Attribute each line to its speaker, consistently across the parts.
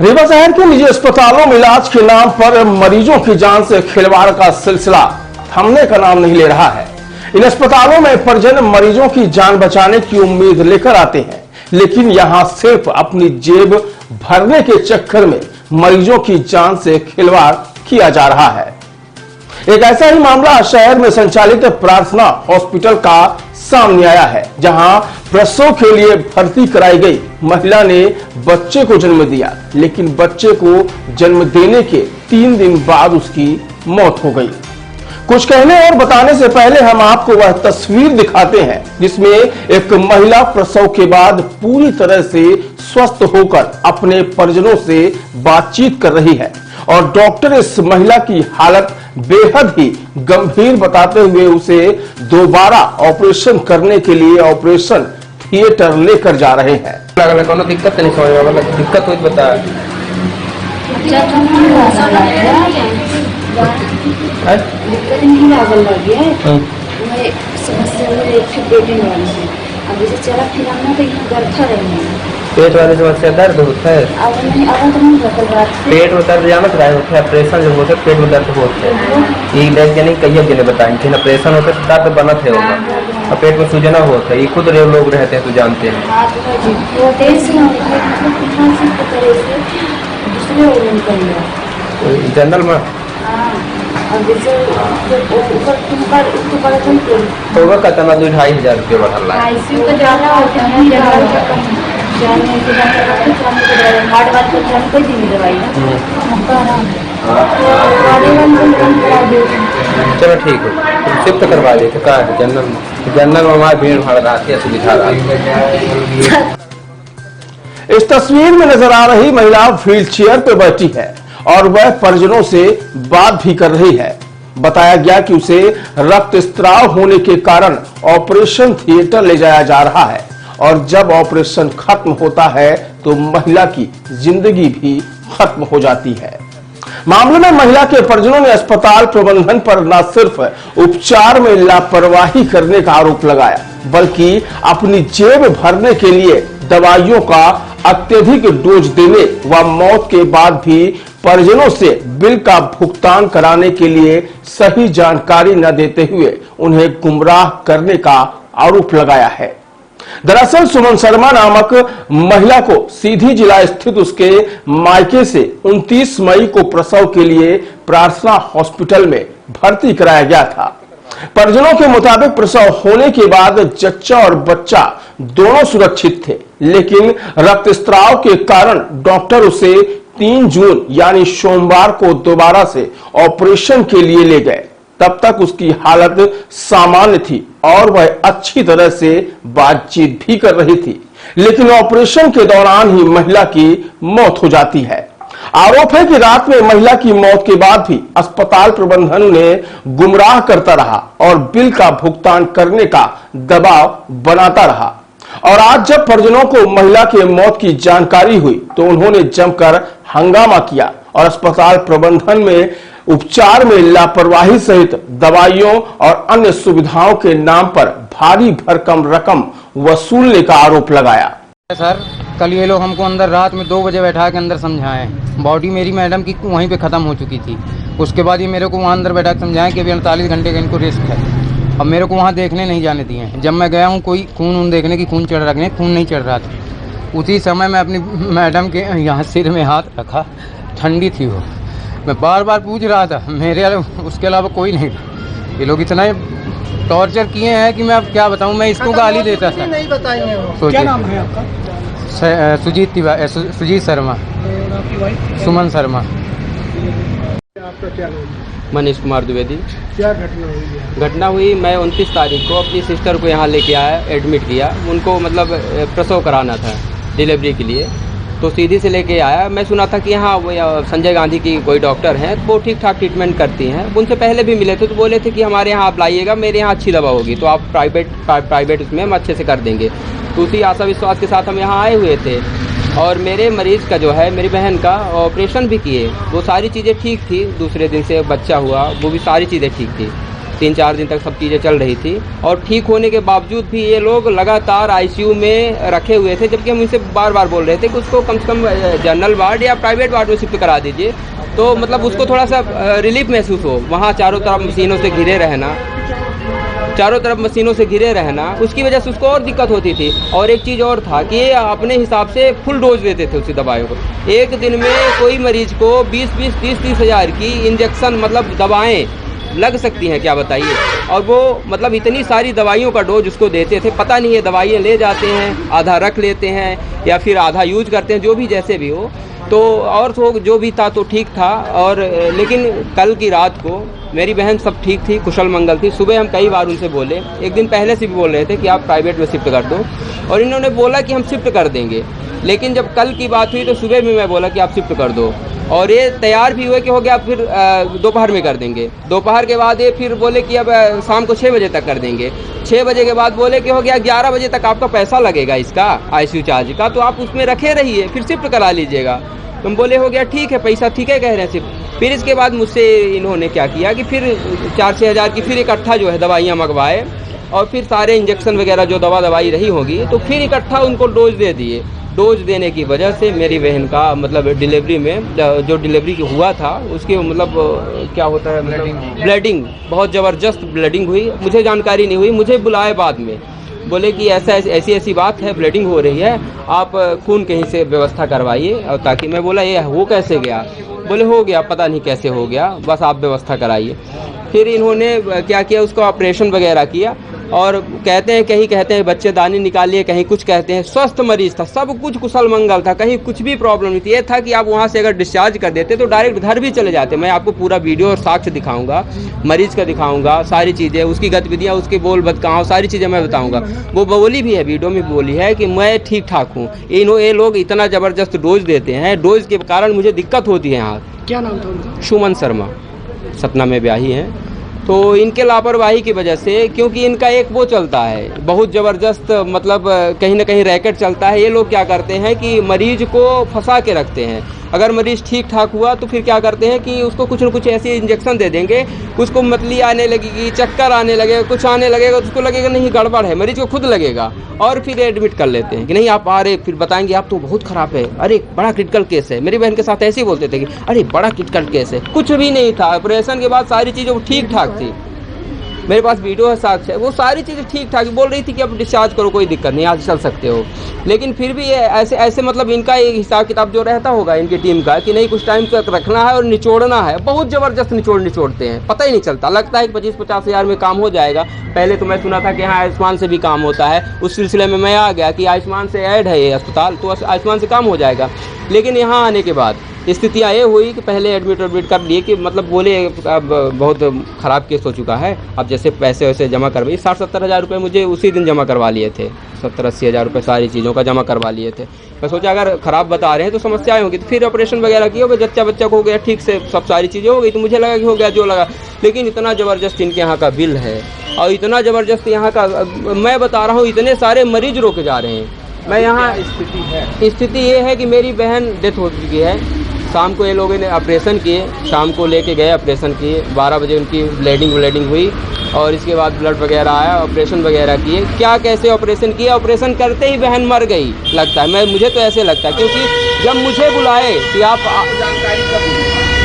Speaker 1: रीवा शहर के निजी अस्पतालों में इलाज के नाम पर मरीजों की जान से खिलवाड़ का सिलसिला थमने का नाम नहीं ले रहा है। इन अस्पतालों में परिजन मरीजों की जान बचाने की उम्मीद लेकर आते हैं, लेकिन यहां सिर्फ अपनी जेब भरने के चक्कर में मरीजों की जान से खिलवाड़ किया जा रहा है। एक ऐसा ही मामला शहर में संचालित प्रार्थना हॉस्पिटल का सामने आया है, जहां प्रसव के लिए भर्ती कराई गई महिला ने बच्चे को जन्म दिया, लेकिन बच्चे को जन्म देने के 3 दिन बाद उसकी मौत हो गई। कुछ कहने और बताने से पहले हम आपको वह तस्वीर दिखाते हैं जिसमें एक महिला प्रसव के बाद पूरी तरह से स्वस्थ होकर अपने परिजनों से बातचीत कर रही है और डॉक्टर इस महिला की हालत बेहद ही गंभीर बताते हुए उसे दोबारा ऑपरेशन करने के लिए ऑपरेशन थिएटर लेकर जा रहे हैं।
Speaker 2: कोनो दिक्कत नहीं समझ में, मतलब दिक्कत हुई बता
Speaker 3: दिक्कत नहीं लागल लगी है। मैं समस्या मेरे एक बेटे वाली है। अब जैसे चला फिर ना तो यहाँ गरथा रही है।
Speaker 2: पेट वाली समस्या दर्द होता है।
Speaker 3: अब तो नहीं बता बात
Speaker 2: पेट में दर्द जानत रहा है, ऑपरेशन जब होता है पेट में दर्द होता है। ये देख के नहीं कहिए जिन्हें बताएं कि ऑपरेशन होता है दर्द बनत है होगा और पेट में सूजना होता है। ये खुद लोग रहते हैं तो जानते हैं।
Speaker 3: वो देश से दूसरे
Speaker 2: जनरल में होगा कितना 2-2.5 रुपये बढ़ल रहा है। चलो ठीक है, शिफ्ट करवा देते कहा है जनरल में हमारी भीड़ भाड़ रहती है, सुविधा रहती है।
Speaker 1: इस तस्वीर में नजर आ रही महिला व्हील चेयर पर बैठी है और वह परिजनों से बात भी कर रही है। बताया गया कि उसे रक्तस्राव होने के कारण ऑपरेशन थिएटर ले जाया जा रहा है और जब ऑपरेशन खत्म होता है तो महिला की जिंदगी भी खत्म हो जाती है। मामले में महिला के परिजनों ने अस्पताल प्रबंधन पर न सिर्फ उपचार में लापरवाही करने का आरोप लगाया, बल्कि अपनी जेब भरने के लिए दवाइयों का अत्यधिक डोज देने व मौत के बाद भी परिजनों से बिल का भुगतान कराने के लिए सही जानकारी न देते हुए उन्हें गुमराह करने का आरोप लगाया है। दरअसल सुमन शर्मा नामक महिला को सीधी जिला स्थित उसके मायके से 29 मई को प्रसव के लिए प्रार्थना हॉस्पिटल में भर्ती कराया गया था। परिजनों के मुताबिक प्रसव होने के बाद जच्चा और बच्चा दोनों सुरक्षित थे, लेकिन रक्तस्राव के कारण डॉक्टर उसे 3 जून यानी सोमवार को दोबारा से ऑपरेशन के लिए ले गए। तब तक उसकी हालत सामान्य थी और वह अच्छी तरह से बातचीत भी कर रही थी, लेकिन ऑपरेशन के दौरान ही महिला की मौत हो जाती है। आरोप है कि रात में महिला की मौत के बाद भी अस्पताल प्रबंधन उन्हें गुमराह करता रहा और बिल का भुगतान करने का दबाव बनाता रहा। और आज जब परिजनों को महिला के मौत की जानकारी हुई तो उन्होंने जमकर हंगामा किया और अस्पताल प्रबंधन में उपचार में लापरवाही सहित दवाइयों और अन्य सुविधाओं के नाम पर भारी भरकम रकम वसूलने का आरोप लगाया।
Speaker 4: सर कल ये लोग हमको अंदर रात में 2 बजे बैठा के अंदर समझाएं, बॉडी मेरी मैडम की वहीं पे ख़त्म हो चुकी थी। उसके बाद ये मेरे को वहाँ अंदर बैठा के समझाएं कि अभी 48 घंटे का इनको रेस्ट है। अब मेरे को वहाँ देखने नहीं जाने दिए। जब मैं गया हूँ कोई खून देखने की खून चढ़ रखने, खून नहीं चढ़ रहा था। उसी समय मैं अपनी मैडम के यहाँ सिर में हाथ रखा, ठंडी थी वो। मैं बार बार पूछ रहा था, मेरे उसके अलावा कोई नहीं था। ये लोग इतना टॉर्चर किए हैं कि मैं अब क्या बताऊं। मैं इसको गाली देता था।
Speaker 5: नहीं बताएंगे वो। क्या नाम है आपका?
Speaker 4: सुजीत शर्मा। सुमन शर्मा।
Speaker 5: आपका क्या नाम?
Speaker 2: मनीष कुमार द्विवेदी।
Speaker 5: क्या घटना हुई है?
Speaker 2: घटना हुई, मैं 29 तारीख को अपनी सिस्टर को यहाँ लेके आया, एडमिट किया। उनको मतलब प्रसव कराना था डिलीवरी के लिए, तो सीधी से लेके आया। मैं सुना था कि यहाँ वो संजय गांधी की कोई डॉक्टर हैं, वो ठीक ठाक ट्रीटमेंट करती हैं। उनसे पहले भी मिले थे तो बोले थे कि हमारे यहाँ आप लाइएगा, मेरे यहाँ अच्छी दवा होगी, तो आप प्राइवेट उसमें हम अच्छे से कर देंगे। तो उसी आशा विश्वास के साथ हम यहाँ आए हुए थे और मेरे मरीज़ का जो है, मेरी बहन का ऑपरेशन भी किए। वो सारी चीज़ें ठीक थी। दूसरे दिन से बच्चा हुआ, वो भी सारी चीज़ें ठीक थी। 3-4 दिन तक सब चीज़ें चल रही थी और ठीक होने के बावजूद भी ये लोग लगातार आईसीयू में रखे हुए थे, जबकि हम इनसे बार बार बोल रहे थे कि उसको कम से कम जनरल वार्ड या प्राइवेट वार्ड में शिफ्ट करा दीजिए, तो मतलब उसको थोड़ा सा रिलीफ महसूस हो। वहाँ चारों तरफ मशीनों से घिरे रहना, उसकी वजह से उसको और दिक्कत होती थी। और एक चीज़ और था कि ये अपने हिसाब से फुल डोज देते थे उसी दवाइयों को। एक दिन में कोई मरीज को 20-20, 30-30 हज़ार की इंजेक्शन मतलब दवाएं लग सकती हैं, क्या बताइए। और वो मतलब इतनी सारी दवाइयों का डोज उसको देते थे, पता नहीं ये दवाइयाँ ले जाते हैं, आधा रख लेते हैं या फिर आधा यूज करते हैं, जो भी जैसे भी हो। तो और तो जो भी था तो ठीक था। और लेकिन कल की रात को मेरी बहन सब ठीक थी, कुशल मंगल थी। सुबह हम कई बार उनसे बोले, एक दिन पहले से भी बोल रहे थे कि आप प्राइवेट में शिफ्ट कर दो, और इन्होंने बोला कि हम शिफ्ट कर देंगे। लेकिन जब कल की बात हुई तो सुबह में मैं बोला कि आप शिफ्ट कर दो, और ये तैयार भी हुए कि हो गया, फिर दोपहर में कर देंगे। दोपहर के बाद ये फिर बोले कि अब शाम को 6 बजे तक कर देंगे। 6 बजे के बाद बोले कि हो गया 11 बजे तक आपका पैसा लगेगा इसका आईसीयू चार्ज का, तो आप उसमें रखे रहिए, फिर शिफ्ट करा लीजिएगा। तुम बोले हो गया ठीक है, पैसा ठीक है कह रहे हैं सिर्फ। फिर इसके बाद मुझसे इन्होंने क्या किया कि फिर 4-6 हज़ार की फिर इकट्ठा जो है दवाइयाँ मंगवाए, और फिर सारे इंजेक्शन वगैरह जो दवाई रही होगी तो फिर इकट्ठा उनको डोज दे दिए। डोज देने की वजह से मेरी बहन का मतलब डिलीवरी में जो डिलीवरी हुआ था उसकी मतलब क्या होता है, ब्लीडिंग बहुत ज़बरदस्त ब्लीडिंग हुई। मुझे जानकारी नहीं हुई, मुझे बुलाए बाद में, बोले कि ऐसी बात है, ब्लीडिंग हो रही है, आप खून कहीं से व्यवस्था करवाइए। और ताकि मैं बोला ये हो कैसे गया, बोले हो गया, पता नहीं कैसे हो गया, बस आप व्यवस्था कराइए। फिर इन्होंने क्या किया, उसको ऑपरेशन वगैरह किया, और कहते हैं बच्चेदानी निकालिए, कहीं कुछ कहते हैं। स्वस्थ मरीज था, सब कुछ कुशल मंगल था, कहीं कुछ भी प्रॉब्लम नहीं थी। ये था कि आप वहाँ से अगर डिस्चार्ज कर देते तो डायरेक्ट घर भी चले जाते। मैं आपको पूरा वीडियो और साक्ष्य दिखाऊंगा, मरीज का दिखाऊंगा, सारी चीज़ें, उसकी गतिविधियाँ, उसके बोल बदकाव, सारी चीज़ें मैं बताऊँगा। वो बोली भी है, वीडियो में बोली है कि मैं ठीक ठाक हूँ। ये लोग इतना ज़बरदस्त डोज देते हैं, डोज के कारण मुझे दिक्कत होती है। यहाँ
Speaker 5: क्या नाम था उनका?
Speaker 2: सुमन शर्मा, सतना में ब्याही हैं। तो इनके लापरवाही की वजह से, क्योंकि इनका एक वो चलता है बहुत ज़बरदस्त, मतलब कहीं ना कहीं रैकेट चलता है। ये लोग क्या करते हैं कि मरीज को फंसा के रखते हैं। अगर मरीज़ ठीक ठाक हुआ तो फिर क्या करते हैं कि उसको कुछ न कुछ ऐसे इंजेक्शन दे देंगे, उसको मतली आने लगेगी, चक्कर आने लगेगा, कुछ आने लगेगा, तो उसको लगेगा नहीं गड़बड़ है, मरीज को खुद लगेगा, और फिर एडमिट कर लेते हैं कि नहीं आप आ रहे, फिर बताएंगे आप तो बहुत ख़राब है, अरे बड़ा क्रिटिकल केस है। मेरी बहन के साथ ऐसे ही बोलते थे कि अरे बड़ा क्रिटिकल केस है, कुछ भी नहीं था। ऑपरेशन के बाद सारी चीज़ें ठीक ठाक थी, मेरे पास वीडियो है, साक्ष्य है, वो सारी चीज़ें ठीक ठाक बोल रही थी कि अब डिस्चार्ज करो, कोई दिक्कत नहीं, आज चल सकते हो। लेकिन फिर भी ये ऐसे मतलब इनका एक हिसाब किताब जो रहता होगा इनकी टीम का कि नहीं कुछ टाइम तक रखना है और निचोड़ना है। बहुत ज़बरदस्त निचोड़ते हैं, पता ही नहीं चलता, लगता है कि 25-50 हज़ार में काम हो जाएगा। पहले तो मैं सुना था कि हाँ आयुष्मान से भी काम होता है, उस सिलसिले में मैं आ गया कि आयुष्मान से ऐड है ये अस्पताल, तो आयुष्मान से काम हो जाएगा। लेकिन यहाँ आने के बाद स्थितियाँ ये हुई कि पहले एडमिट कर लिए कि मतलब बोले अब बहुत ख़राब केस हो चुका है, अब जैसे पैसे वैसे जमा करवाइए। 60-70 हज़ार रुपये मुझे उसी दिन जमा करवा लिए थे, 70-80 हज़ार रुपये सारी चीज़ों का जमा करवा लिए थे। मैं सोचा अगर ख़राब बता रहे हैं तो समस्याएं होंगी, तो फिर ऑपरेशन वगैरह किया, वो बच्चा को हो गया ठीक से, सब सारी चीज़ें हो गई, तो मुझे लगा कि हो गया जो लगा। लेकिन इतना ज़बरदस्त इनके यहाँ का बिल है, और इतना ज़बरदस्त यहाँ का, मैं बता रहा हूँ, इतने सारे मरीज रोके जा रहे हैं। मैं यहाँ स्थिति ये है कि मेरी बहन डेथ हो चुकी है। शाम को ये लोगों ने ऑपरेशन किए, शाम को लेके गए, ऑपरेशन किए, 12 बजे उनकी ब्लीडिंग हुई, और इसके बाद ब्लड वगैरह आया, ऑपरेशन वगैरह किए। क्या कैसे ऑपरेशन किया, ऑपरेशन करते ही बहन मर गई लगता है, मुझे तो ऐसे लगता है। क्योंकि जब मुझे बुलाए कि आप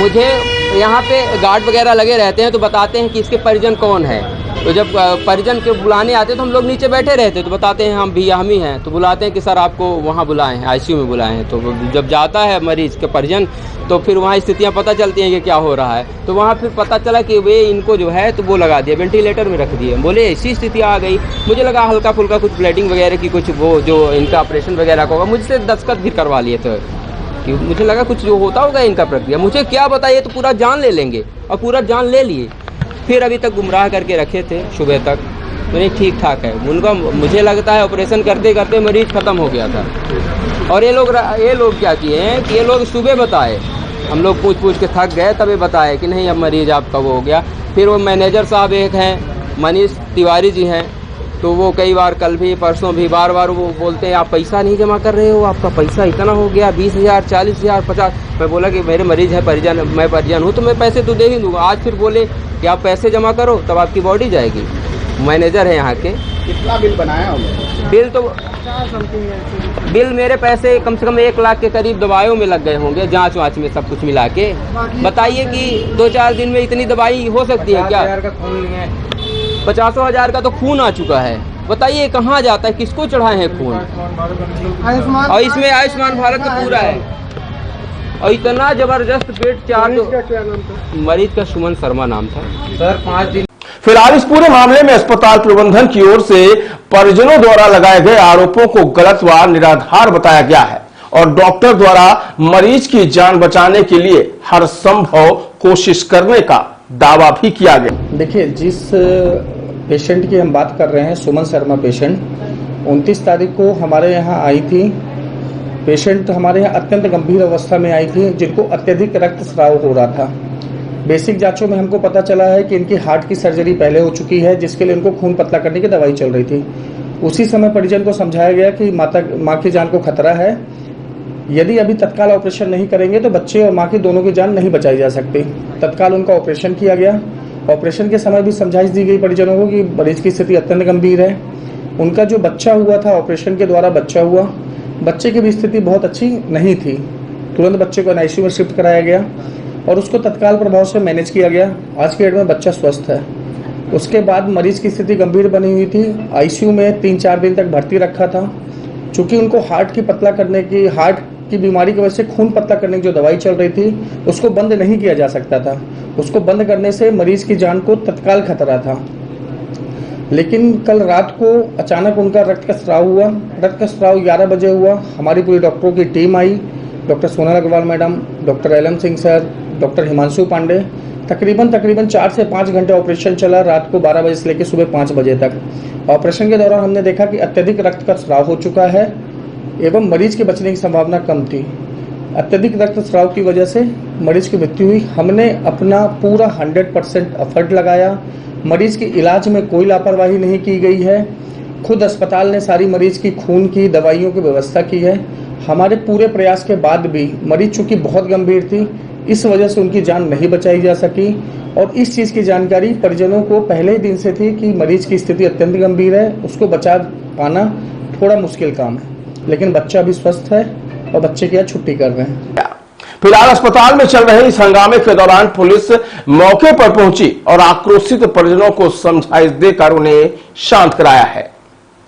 Speaker 2: मुझे यहाँ पे गार्ड वगैरह लगे रहते हैं तो बताते हैं कि इसके परिजन कौन है। तो जब परिजन के बुलाने आते तो हम लोग नीचे बैठे रहते, तो बताते हैं हम भैया हम ही हैं, तो बुलाते हैं कि सर आपको वहाँ बुलाए हैं, आईसीयू में बुलाए हैं। तो जब जाता है मरीज़ के परिजन तो फिर वहाँ स्थितियाँ पता चलती हैं कि क्या हो रहा है। तो वहाँ फिर पता चला कि वे इनको जो है तो वो लगा दिया, वेंटिलेटर में रख दिए। बोले ऐसी स्थिति आ गई, मुझे लगा हल्का फुल्का कुछ ब्लीडिंग वगैरह की, कुछ वो जो इनका ऑपरेशन वगैरह का होगा, मुझसे दस्तखत भी करवा लिए थे कि मुझे लगा कुछ जो होता होगा इनका प्रक्रिया, मुझे क्या बताइए, तो पूरा जान ले लेंगे, और पूरा जान ले लिए। फिर अभी तक गुमराह करके रखे थे सुबह तक, तो नहीं ठीक ठाक है उनका। मुझे लगता है ऑपरेशन करते करते मरीज ख़त्म हो गया था। और ये लोग क्या किए हैं कि ये लोग सुबह बताए, हम लोग पूछ के थक गए, तब ये बताए कि नहीं अब मरीज़ आपका वो हो गया। फिर वो मैनेजर साहब एक हैं, मनीष तिवारी जी हैं, तो वो कई बार, कल भी परसों भी, बार बार वो बोलते हैं आप पैसा नहीं जमा कर रहे हो, आपका पैसा इतना हो गया, 20,000, 40,000, 50। मैं बोला कि मेरे मरीज है, परिजन, मैं परिजन हूँ तो मैं पैसे तो दे ही दूंगा। आज फिर बोले कि आप पैसे जमा करो तब आपकी बॉडी जाएगी। मैनेजर है यहाँ के।
Speaker 6: कितना बिल बनाया होगा?
Speaker 2: बिल तो बिल मेरे पैसे कम से कम 1 लाख के करीब दवाइयों में लग गए होंगे, जांच वाँच में सब कुछ मिला के। बताइए कि 2-4 दिन में इतनी दवाई हो सकती है क्या? 50,000 का तो खून आ चुका है। बताइए कहाँ जाता है, किसको चढ़ाए हैं खून? और इसमें आयुष्मान भारत का पूरा है। और इतना जबरदस्त पेट चार्ज। मरीज का सुमन शर्मा नाम था सर। 5 दिन।
Speaker 1: फिलहाल इस पूरे मामले में अस्पताल प्रबंधन की ओर से परिजनों द्वारा लगाए गए आरोपों को गलत व निराधार बताया गया है और डॉक्टर द्वारा मरीज की जान बचाने के लिए हर संभव कोशिश करने का दावा भी किया गया।
Speaker 6: देखिए, जिस पेशेंट की हम बात कर रहे हैं, सुमन शर्मा पेशेंट, 29 तारीख को हमारे यहाँ आई थी। पेशेंट हमारे यहाँ अत्यंत गंभीर अवस्था में आई थी, जिनको अत्यधिक रक्तस्राव हो रहा था। बेसिक जांचों में हमको पता चला है कि इनकी हार्ट की सर्जरी पहले हो चुकी है, जिसके लिए इनको खून पतला करने की दवाई चल रही थी। उसी समय परिजन को समझाया गया कि माँ की जान को खतरा है, यदि अभी तत्काल ऑपरेशन नहीं करेंगे तो बच्चे और माँ की दोनों की जान नहीं बचाई जा सकती। तत्काल उनका ऑपरेशन किया गया। ऑपरेशन के समय भी समझाइश दी गई परिजनों को कि मरीज की स्थिति अत्यंत गंभीर है। उनका जो बच्चा हुआ था, ऑपरेशन के द्वारा बच्चा हुआ, बच्चे की भी स्थिति बहुत अच्छी नहीं थी। तुरंत बच्चे को आईसीयू में शिफ्ट कराया गया और उसको तत्काल प्रभाव से मैनेज किया गया। आज के डेट में बच्चा स्वस्थ है। उसके बाद मरीज की स्थिति गंभीर बनी हुई थी। आईसीयू में 3-4 दिन तक भर्ती रखा था। चूंकि उनको हार्ट की बीमारी की वजह से खून पतला करने की जो दवाई चल रही थी, उसको बंद नहीं किया जा सकता था। उसको बंद करने से मरीज की जान को तत्काल खतरा था। लेकिन कल रात को अचानक उनका रक्त का स्राव हुआ। रक्त का स्राव 11 बजे हुआ। हमारी पूरी डॉक्टरों की टीम आई, doctor Sonal Agarwal madam, doctor LM Singh sir, doctor Himanshu Pandey. तकरीबन 4 से 5 घंटे ऑपरेशन चला, रात को 12 बजे से लेकर सुबह 5 बजे तक। ऑपरेशन के दौरान हमने देखा कि अत्यधिक रक्त का स्राव हो चुका है एवं मरीज के बचने की संभावना कम थी। अत्यधिक रक्तस्राव की वजह से मरीज की मृत्यु हुई। हमने अपना पूरा 100% एफर्ट लगाया। मरीज के इलाज में कोई लापरवाही नहीं की गई है। खुद अस्पताल ने सारी मरीज की खून की, दवाइयों की व्यवस्था की है। हमारे पूरे प्रयास के बाद भी मरीज चूँकि बहुत गंभीर थी, इस वजह से उनकी जान नहीं बचाई जा सकी। और इस चीज़ की जानकारी परिजनों को पहले ही दिन से थी कि मरीज की स्थिति अत्यंत गंभीर है, उसको बचा पाना थोड़ा मुश्किल काम है। लेकिन बच्चा भी स्वस्थ है और बच्चे की आज छुट्टी कर रहे हैं।
Speaker 1: फिलहाल अस्पताल में चल रहे इस हंगामे के दौरान पुलिस मौके पर पहुंची और आक्रोशित परिजनों को समझाइश देकर उन्हें शांत कराया है।